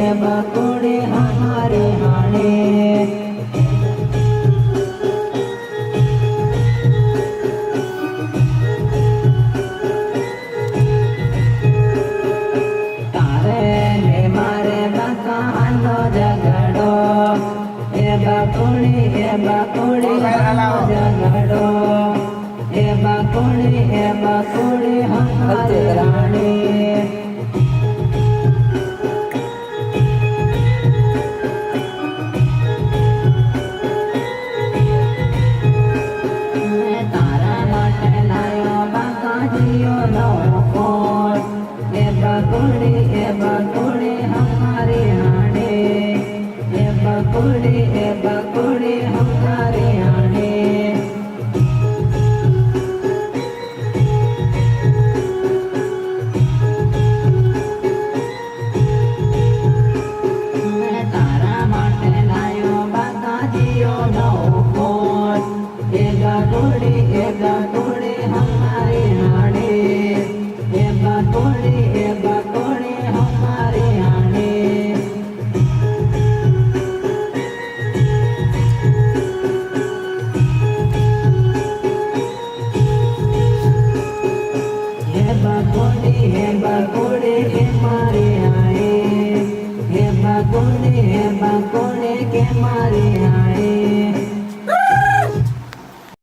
ए बकुड़ी हमारे हाणे बकुड़ी झगड़ो ए बकुड़ी हमारे रानी तारा माटे लायो बाकाजियो नवो कोट ए बकुड़ी हमारे रानी ए बकुड़ी हमारे आने तारा माटे लायो बाकाजियो नवो कोट ए बकुड़ी हमारे आने ए बकुड़ी हमारे आने बकुड़ी हमारे आए हे बकुड़ी के मारे